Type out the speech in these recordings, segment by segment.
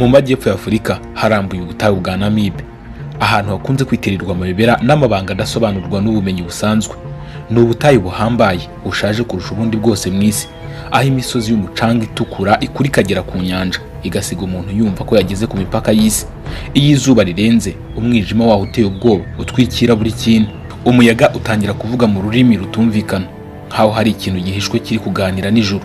Mu majyepfo ya Afurika harambuye ubutayu bwa Namib, ahantu hakunze kwitirirwa amayobera n'amabanga adasobanurwa n'ubumenyi busanzwe. Ni ubutayu buhambaye bushaje kurusha ubundi bwose mu isi, aho imisozi y'umucanga itukura ikuri ikagera ku nyanja, igasiga umuntu yumva ko yageze ku mipaka y'isi. Iyo izuba rirenze, umwijima waho uteye ubwoba utwikira buri kintu. Umuyaga utangira kuvuga mu rurimi rutumvikana, nk'aho hari ikintu gihishwe kiri kuganira nijoro.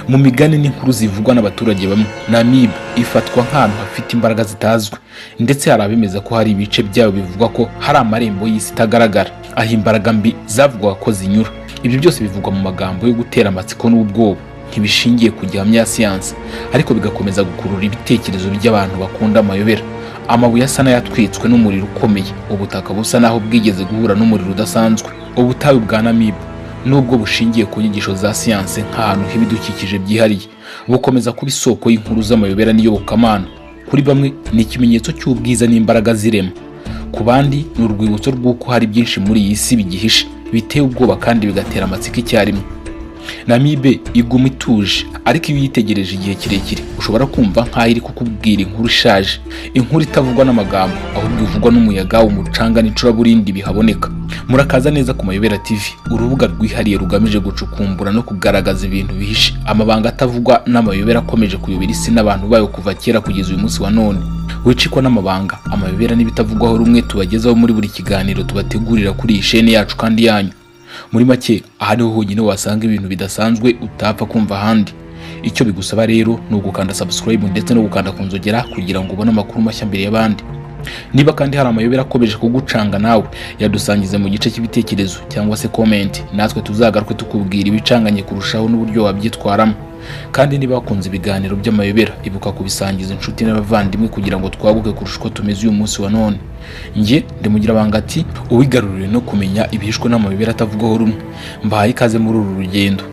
Mu migani n'inkuru zivugwa n'abaturage bamwe, Namib ifatwa nk'ahantu hafite imbaraga zitazwi, ndetse hari abemeza ko hari ibice byayo bivugwa ko hari amarembo y'isi itagaragara, aho imbaraga mbi zavugwaga ko zinyura. Ibyo byose bivugwa mu magambo yo gutera amatsiko n'ubwoba, ntibishingiye ku gihamya ya siyansi, ariko bigakomeza gukurura ibitekerezo by'abantu bakunda amayobera. Amabuye asa n'ayatwitswe n'umuriro ukomeye, ubutaka busa naho bwigeze guhura n'umuriro udasanzwe. Ubutayu bwa Namib nubwo bushingiye ku nyigisho za siyansi nk'ahantu h'ibidukikije byihariye, bukomeza kuba isoko y'inkuru z'amayobera n'iyobokamana. Kuri bamwe ni ikimenyetso cy'ubwiza n'imbaraga zirema, ku bandi ni urwibutso rw'uko hari byinshi muri iyi si bigihishe, biteye ubwoba kandi bigatera amatsiko icyarimwe. Namib iguma ituje, ariko iyo uyitegereje igihe kirekire ushobora kumva nk'aho iri kukubwira inkuru ishaje, inkuru itavugwa n'amagambo, ahubwo ivugwa n'umuyaga, umucanga n'icuraburindi bihaboneka. Murakaza neza ku Mayobera TV, urubuga rwihariye rugamije gucukumbura no kugaragaza ibintu bihishe, amabanga atavugwa n'amayobera akomeje kuyobera isi n'abantu bayo kuva kera kugeza uyu munsi wa none. Wicikwa n'amabanga, amayobera n'ibitavugwaho rumwe tubagezaho muri buri kiganiro tubategurira kuri iyi shene yacu kandi yanyu. Muri make, aha niho honyine wasanga ibintu bidasanzwe utapfa kumva ahandi. Icyo bigusaba rero ni ugukanda subscribe ndetse no gukanda ku nzogera kugira ngo ubone amakuru mashya mbere y'abandi. Niba kandi hari amayobera akomeje kugucanga nawe, yadusangize mu gice cy'ibitekerezo cyangwa se comment, natwe tuzagaruke tukubwira ibicanganye kurushaho n'uburyo wabyitwaramo. Kandi niba wakunze ibiganiro by'amayobera, ibuka kubisangiza inshuti n'abavandimwe kugira ngo twaguke kurusha uko tumeze uyu munsi wa none. Njye ndimugira bangati, uwigarurire no kumenya ibihishwe n'amayobera atavugwaho rumwe. Mbahaye ikaze muri uru rugendo.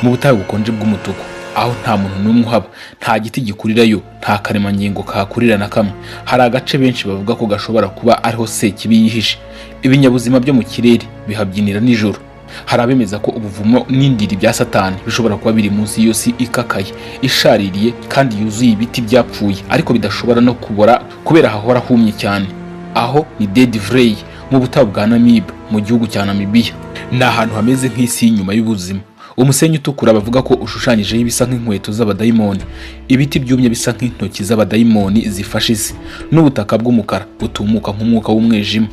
Mu butayu bukonje bw'umutuku, aho nta muntu n'umwe uhaba, nta giti gikurirayo, nta karemangingo kahakurira na kamwe, hari agace benshi bavuga ko gashobora kuba ariho sekibi yihishe. Ibinyabuzima byo mu kirere bihabyinira nijoro. Hari abemeza ko ubuvumo n'indiri bya Satani bishobora kuba biri munsi y'iyo si ikakaye, ishaririye kandi yuzuye ibiti byapfuye, ariko bidashobora no kubora kubera hahora humye cyane. Aho ni Dead Vlei mu butayu bwa Namib mu gihugu cya Namibia. Ni ahantu hameze nk'isi y'inyuma y'ubuzima. Umusenyi utukura bavuga ko ushushanyijeho ibisa nk'inkweto z'abadayimoni, ibiti byumye bisa nk'intoki z'abadayimoni zifashe isi, n'ubutaka bw'umukara butumuka nk'umwuka w'umwijima.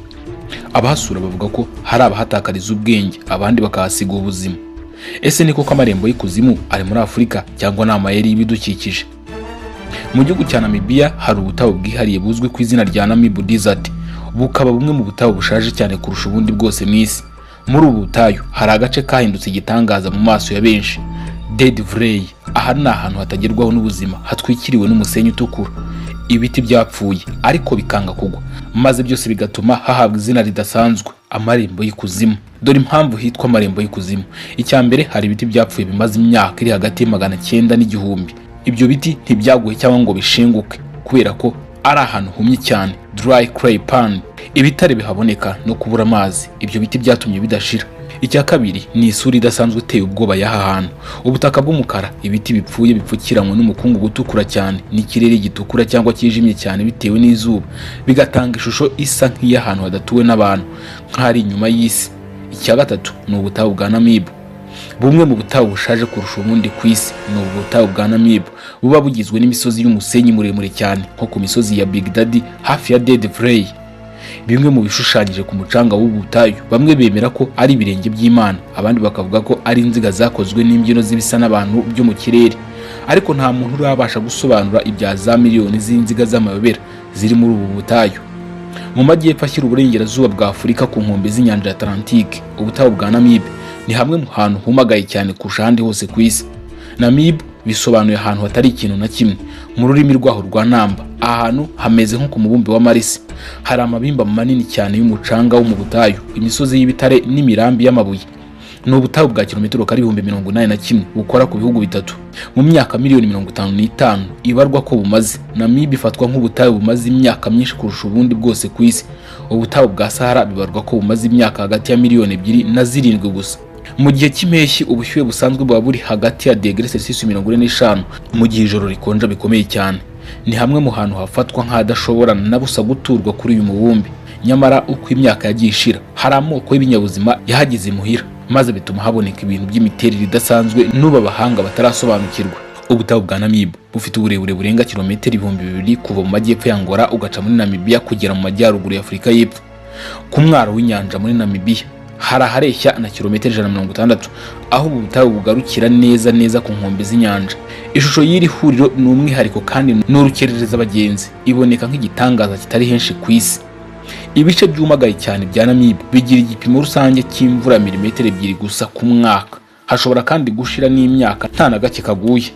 Abahasura bavuga ko hari abahatakariza ubwenge, abandi bakahasiga ubuzima. Ese ni koko amarembo y'ikuzimu ari muri Afurika cyangwa ni amayeri y'ibidukikije? Mu gihugu cya Namibia hari ubutayu bwihariye buzwi ku izina rya Namib Desert, bukaba bumwe mu butayu bushaje cyane kurusha ubundi bwose mu isi. Muri ubu butayu hari agace kahindutse igitangaza mu maso ya benshi, Dead Vlei. Aha ni ahantu hatagerwaho n'ubuzima, hatwikiriwe n'umusenyi utukura, ibiti byapfuye ariko bikanga kugwa, maze byose bigatuma hahabwa izina ridasanzwe, amarembo y'ikuzimu. Dore impamvu hitwa amarembo y'ikuzimu. Icya mbere, hari ibiti byapfuye bimaze imyaka iri hagati y'900 n'igihumbi. Ibyo biti ntibyaguye cyangwa ngo bishenguke, kubera ko ari ahantu humye cyane, dry clay pan. Ibitare bihaboneka no kubura amazi, ibyo biti byatumye bidashira. Icya kabiri ni isura idasanzwe iteye ubwoba y'aha hantu, ubutaka bw'umukara, ibiti bipfuye bipfukiranywe n'umukungugu utukura cyane, n'ikirere gitukura cyangwa kijimye cyane bitewe n'izuba, bigatanga ishusho isa nk'iy'ahantu hadatuwe n'abantu, nk'ahari inyuma y'isi. Icya gatatu ni ubutayu bwa Namib. Bumwe mu butayu bushaje kurusha ubundi ku isi ni ubutayu bwa Namib, buba bugizwe n'imisozi y'umusenyi muremure cyane, nko ku misozi ya Big Daddy hafi ya Dead Vlei. Bimwe mu bishushanyije ku mucanga w'ubutayu, bamwe bemera ko ari ibirenge by'Imana, abandi bakavuga ko ari inziga zakozwe n'imbyino z'ibisa n'abantu byo mu kirere. Ariko nta muntu urabasha gusobanura ibya za miliyoni z'inziga z'amayobera ziri muri ubu butayu. Mu majyepfo ashyira uburengerazuba bwa Afurika ku nkombe z'inyanja ya Atlantique, ubutayu bwa Namib ni hamwe mu hantu humagaye cyane kurusha ahandi hose ku isi. Namib bisobanuye ahantu hatari ikintu na kimwe mu rurimi rwaho rwa Namba. Ahantu hameze nko ku mubumbe wa Marisi, hari amabimba manini cyane y'umucanga wo mu butayu, imisozi y'ibitare n'imirambi y'amabuye. ni ubutayu bwa kilometero kari 1081 bukora ku bihugu bitatu. Mu myaka miliyoni 55 ibarwa ko bumaze, Namib ifatwa nk'ubutayu bumaze imyaka myinshi kurusha ubundi bwose ku isi. Ubutayu bwa Sahara bibarwa ko bumaze imyaka hagati ya miliyoni 2 na 7 gusa. Mu gihe cy'impeshyi ubushyuhe busanzwe buba buri hagati ya °C 45, mu gihe ijoro rikonja bikomeye cyane. Ni hamwe mu hantu hafatwa nk'ahadashobora na busa guturwa kuri uyu mubumbe. Nyamara uko imyaka yagiye ishira, hari amoko y'ibinyabuzima yahagize imuhira, maze bituma haboneka ibintu by'imiterere idasanzwe n'ubu abahanga batarasobanukirwa. Ubutayu bwa Namib bufite uburebure burenga kilometero 2000 kuva mu majyepfo ya Angola ugaca muri Namibia kugera mu majyaruguru ya Afurika y'Epfo. Ku mwaro w'inyanja muri Namibia hari ahareshya na kilometero 160, aho ubu butayu bugarukira neza ku nkombe z'inyanja. Ishusho y'iri huriro ni umwihariko kandi n'urukerereza abagenzi, iboneka nk'igitangaza kitari henshi ku isi. Ibice byumagaye cyane bya Namib bigira igipimo rusange cy'imvura milimetero 2 gusa ku mwaka. Hashobora kandi gushira n'imyaka nta na gake kaguye.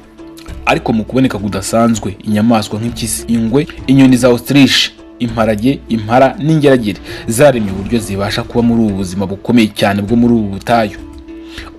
Ariko mu kuboneka kudasanzwe, inyamaswa nk'impyisi, ingwe, inyoni za ostrich, imparage, impara n'ingeragere zaremye uburyo zibasha kuba muri ubu buzima bukomeye cyane bwo muri ubu butayu.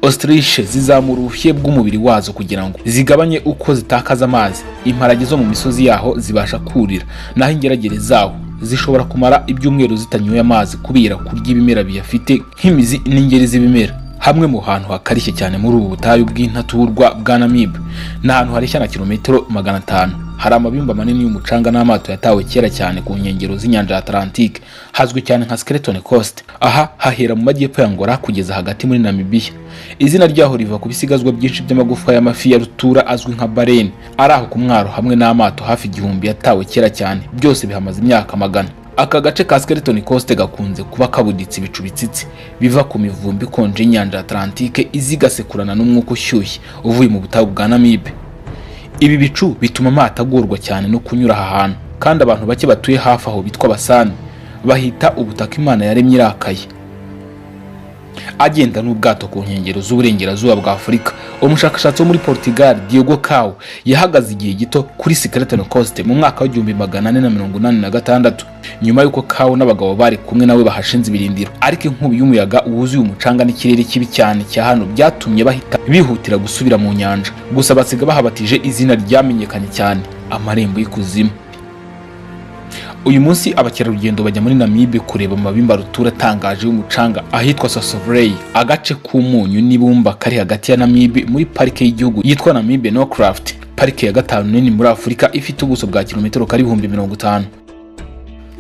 Ostrich zizamura ubushye bw'umubiri wazo kugira ngo zigabanye uko zitakaza amazi. Imparage zo mu misozi yaho zibasha kurira, naho ingeragere zaho zishobora kumara ibyumweru zitanyoye amazi kubera kurya ibimera biyafite nk'imizi n'ingeri z'ibimera. Hamwe mu hantu hakarishye cyane muri ubu butayu bw'intaturwa bwa Namib, n'ahantu hareshya na kilometero 500. Hari amabimba manini y'umucanga n'amato yatawe kera cyane ku nkengero z'inyanja ya Atlantique, hazwi cyane nka Skeleton Coast. Aha hahera mu majyepfo ya Angola kugeza hagati muri Namibia. Izina ryaho riva ku bisigazwa byinshi by'amagufa y'amafi ya rutura azwi nka baleine, ari aho ku mwaro hamwe n'amato hafi 1000 yatawe kera cyane, byose bihamaze imyaka magana. Aka gace ka Skeleton Coast gakunze kuba kabuditse ibicu bitsitse biva ku mivumbi konje y'inyanja Atlantique izigasekurana n'umwuka ushyushye uvuye mu butayu bwa Namib. Ibi bicu bituma amato agorwa cyane no kunyura aha hantu, kandi abantu bake batuye hafi aho bitwa Basani bahita ubutaka Imana yaremye irakaye. Agenda n'ubwato ku nkengero z'uburengerazuba bwa Afurika, umushakashatsi wo muri Portugal Diogo Cao yahagaze igihe gito kuri Skeleton Coast mu mwaka wa 1486. Nyuma y'uko Cao n'abagabo bari kumwe nawe bahashinze ibirindiro, ariko inkubi y'umuyaga wuzuye umucanga n'ikirere kibi cyane cya hano byatumye bahita bihutira gusubira mu nyanja. Gusa basiga bahabatije izina ryamenyekanye cyane, Amarembo y'ikuzimu. Uyu munsi abakerarugendo bajya muri Namib kureba amabimba rutura atangaje y'umucanga ahitwa Deadvlei, agace k'umunyu n'ibumba kari hagati ya Namib muri parike y'igihugu yitwa Namib Nocraft, parike ya gatanu nini muri Afurika ifite ubuso bwa kilometero kari 50.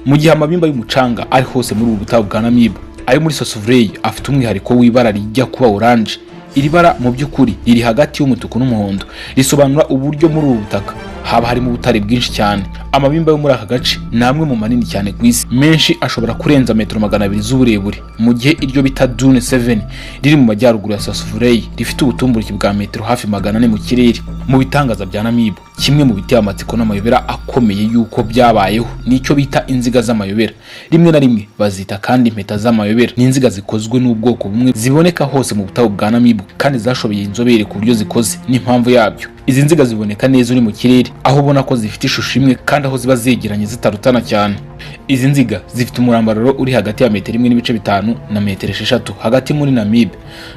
Mu gihe amabimba y'umucanga ari hose muri ubu butayu bwa Namib, ayo muri Deadvlei afite umwihariko w'ibara rijya kuba orange. Iri bara mu by'ukuri riri hagati y'umutuku n'umuhondo, risobanura uburyo muri ubu butaka haba harimo ubutare bwinshi cyane. Amabimba yo muri aka gace ni amwe mu manini cyane ku isi, menshi ashobora kurenza metero 200 z'uburebure, mu gihe iryo bita Dune 7 riri mu majyaruguru ya Deadvlei rifite ubutumburuke bwa metero hafi 400 mu kirere. Mu bitangaza bya Namib, kimwe mu biteye amatsiko n'amayobera akomeye y'uko byabayeho nicyo bita inziga z'amayobera. Rimwe na rimwe bazita kandi impeta z'amayobera. Ni inziga zikozwe n'ubwoko bumwe ziboneka hose mu butayu bwa Namib, kandi zashoboye inzobere ku buryo zikoze n'impamvu yabyo. Izi nziga ziboneka neza uri mu kirere, aho ubona ko zifite ishusho imwe kandi aho ziba zegeranye zitarutana cyane. Izi nziga zifite umurambararo uri hagati ya metero 1.5 na metero 6 hagati muri Namib,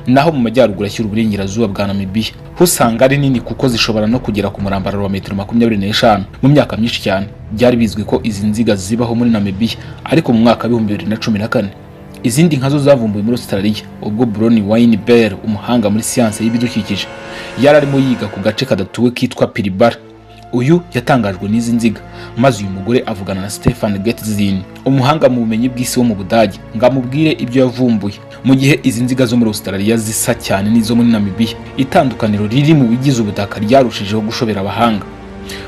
naho mu majyaruguru ashyira uburengerazuba bwa Namibia usanga ari nini kuko zishobora no kugera ku murambararo wa metero 25. Mu myaka myinshi cyane byari bizwi ko izi nziga zibaho muri Namibia, ariko mu mwaka wa 2014 izindi nkazo zavumbuwe muri Australia, ubwo Brony Wayne Bell, umuhanga muri siyanse y'ibidukikije, yararimo yiga ku gace kadatuwe kitwa Pilibara. Uyu yatangajwe n'izi nziga, maze uyu mugore avugana na Stefan Getzin, umuhanga mu bumenyi bw'isi wo mu Budage, ngamubwire ibyo yavumbuye. Mu gihe izi nziga zo muri Australia zisa cyane n'izo muri Namibia, itandukaniro riri mu bigize ubutaka ryarushijeho gushobera abahanga.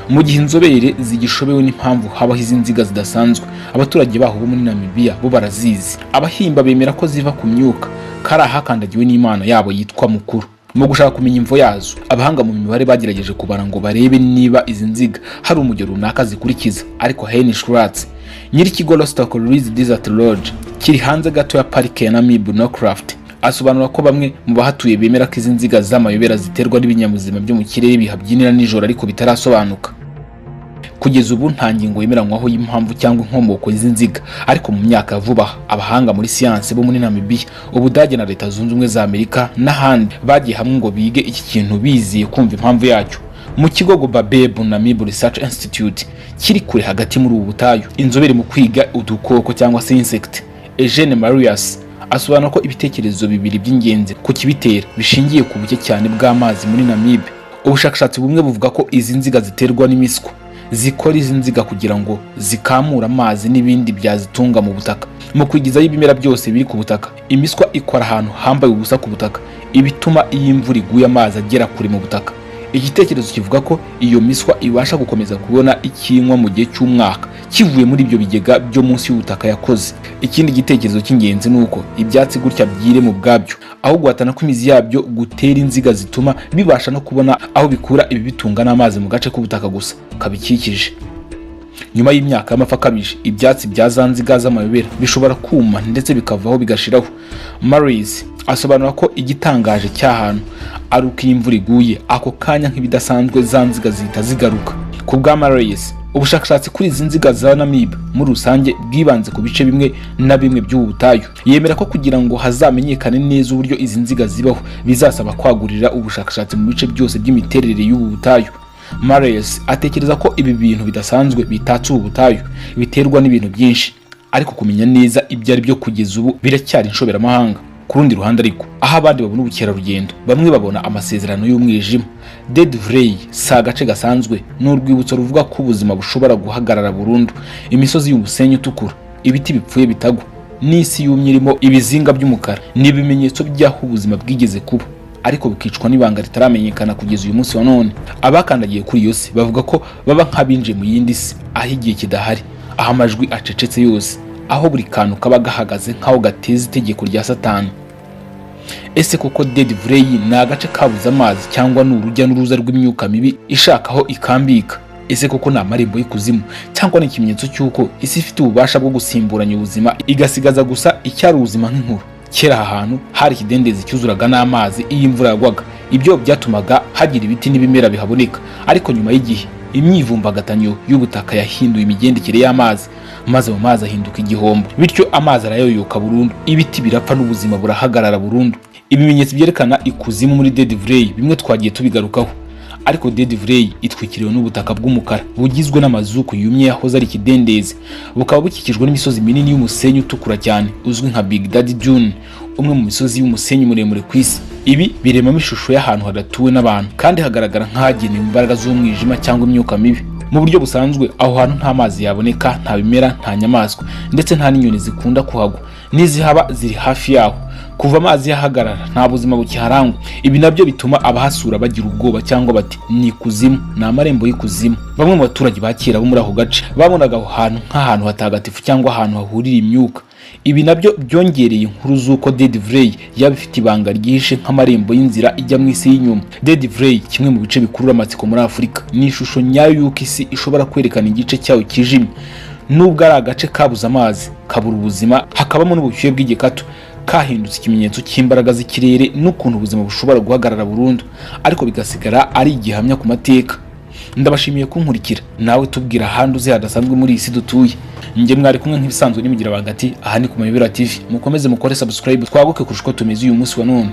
Mu gihe inzobere zigishobewe n'impamvu habaho izi nziga zidasanzwe, abaturage baho bo muri Namibia bo barazizi. Abahimba bemera ko ziva ku myuka kari ahakandagiwe n'Imana yabo yitwa Mukuru. Mu gushaka kumenya imvo yazo, abahanga mu mibare bagerageje kubara ngo barebe niba izi nziga hari umugero runaka zikurikiza, ariko Henry Schwartz, nyiri ikigo Lost Colonies Desert Lodge kiri hanze gato ya parike ya Namib Nocraft, asobanura ko bamwe mu bahatuye bemera ko izi nziga z'amayobera ziterwa n'ibinyabuzima byo mu kirere bihabyinira nijoro ariko bitarasobanuka. Kugeza ubu nta ngingo yemeranywaho y'impamvu cyangwa inkomoko y'izi nziga, ariko mu myaka ya vuba abahanga muri siyanse bo muri Namibie, Ubudage na Leta Zunze Ubumwe za Amerika n'ahandi bagiye hamwe ngo bige iki kintu biziye kumva impamvu yacyo. Mu kigo Babebu Namib Research Institute kiri kure hagati muri ubu butayu, inzobere mu kwiga udukoko cyangwa se insect Eugene Marius asobanura ko ibitekerezo bibiri by'ingenzi ku kibitera bishingiye ku buke cyane bw'amazi muri Namib. Ubushakashatsi bumwe buvuga ko izi nziga ziterwa n'imiswa zikora izi nziga kugira ngo zikamura amazi n'ibindi byazitunga mu butaka. Mu kwigizayo ibimera byose biri ku butaka, imiswa ikora ahantu hambaye ubusa ku butaka, ibituma iyo imvura iguye amazi agera kure mu butaka. Igitekerezo kivuga ko iyo miswa ibasha gukomeza kubona ikinywa mu gihe cy'umwaka kivuye muri ibyo bigega byo munsi y'ubutaka yakoze. Ikindi gitekerezo cy'ingenzi nuko ibyatsi gutya byire mu bwabyo, aho guhatana kw'imizi yabyo gutera inziga zituma bibasha no kubona aho bikura ibi bitunga n'amazi mu gace k'ubutaka gusa kabikikije. Nyuma y'imyaka y'amapfa akabije, ibyatsi bya za nziga z'amayobera bishobora kuma ndetse bikavaho bigashiraho. Marius asobanura ko igitangaje cy'ahantu ari uko iyo imvura iguye ako kanya nk'ibidasanzwe za nziga zihita zigaruka. Ku bwa Marius, ubushakashatsi kuri izi nziga za Namib muri rusange bwibanze ku bice bimwe na bimwe by'ubu butayu. Yemera ko kugira ngo hazamenyekane neza uburyo izi nziga zibaho bizasaba kwagurira ubushakashatsi mu bice byose by'imiterere y'ubu butayu. Marius atekereza ko ibi bintu bidasanzwe bitatse ubu butayu biterwa n'ibintu byinshi, ariko kumenya neza ibyo ari byo kugeza ubu biracyari inshoberamahanga. Ku rundi ruhande ariko, aho abandi babona ubukerarugendo, bamwe babona amasezerano y'umwijima. Dead Vlei si agace gasanzwe, n'urwibutso ruvuga ko ubuzima bushobora guhagarara burundu. Imisozi y'umusenyi utukura, ibiti bipfuye bitagwa, n'isi yumye irimo ibizinga by'umukara ni ibimenyetso by'aho ubuzima bwigeze kuba, ariko bukicwa n'ibanga ritaramenyekana kugeza uyu munsi wa none. Abakandagiye kuri iyo si bavuga ko baba nk'abinjiye mu yindi si, aho igihe kidahari, aho amajwi acecetse yose, aho buri kantu kaba gahagaze nk'aho gateza itegeko rya Satani. Ese koko Dead Vlei ni agace kabuze amazi cyangwa ni urujya n'uruza rw'imyuka mibi ishaka aho ikambika? Ese koko ni amarembo y'ikuzimu cyangwa ni ikimenyetso cy'uko isi ifite ububasha bwo gusimburanya ubuzima igasigaza gusa icyari ubuzima nk'inkuru? Kera aha hantu hari ikidendezi cyuzuraga n'amazi iyo imvura yagwaga. Ibyo byatumaga hagira ibiti n'ibimera bihaboneka, ariko nyuma y'igihe imyivumbagatanyo y'ubutaka yahinduye imigendekere y'amazi, maze mu mazi ahinduka igihombo, bityo amazi arayoyoka burundu, ibiti birapfa n'ubuzima burahagarara burundu. Ibimenyetso byerekana ikuzimu muri Dead Vlei bimwe twagiye tubigarukaho, ariko Dead Vlei itwikiriwe n'ubutaka bw'umukara bugizwe n'amazuku yumye yahoze ari ikidendezi, bukaba bukikijwe n'imisozi minini y'umusenyi utukura cyane uzwi nka Big Daddy Dune, umwe mu misozi y'umusenyi muremure ku isi. Ibi biremamo ishusho y'ahantu hadatuwe n'abantu kandi hagaragara nk'ahagenewe imbaraga z'umwijima cyangwa imyuka mibi. Mu buryo busanzwe aho hantu nta mazi yaboneka, nta bimera, nta nyamaswa, ndetse nta n'inyoni zikunda kuhagwa, n'izihaba ziri hafi yaho. Kuva amazi yahagarara nta buzima bukiharangwa. Ibi nabyo bituma abahasura bagira ubwoba cyangwa bati ni ikuzimu, ni amarembo y'ikuzimu. Bamwe mu baturage ba kera bo muri ako gace babonaga aho hantu nk'ahantu hatagatifu cyangwa ahantu hahurira imyuka. Ibi nabyo byongereye inkuru z'uko Dead Vlei yaba ifite ibanga ryihishe nk'amarembo y'inzira ijya mu isi y'inyuma. Dead Vlei, kimwe mu bice bikurura amatsiko muri Afurika, ni ishusho nyayo y'uko isi ishobora kwerekana igice cyayo kijimye. Nubwo ari agace kabuze amazi, kabura ubuzima, hakabamo n'ubushyuhe bw'igikatu, kahindutse ikimenyetso cy'imbaraga z'ikirere n'ukuntu ubuzima bushobora guhagarara burundu, ariko bigasigara ari igihamya ku mateka. Ndabashimiye kunkurikira, nawe tubwira ahandi uzi hadasanzwe muri isi dutuye. Njye mwari kumwe nk'ibisanzwe n'imigira hagati, aha ni ku Mayobera TV. Mukomeze mukore subscribe twaguke kurusha uko tumeze uyu munsi wa none.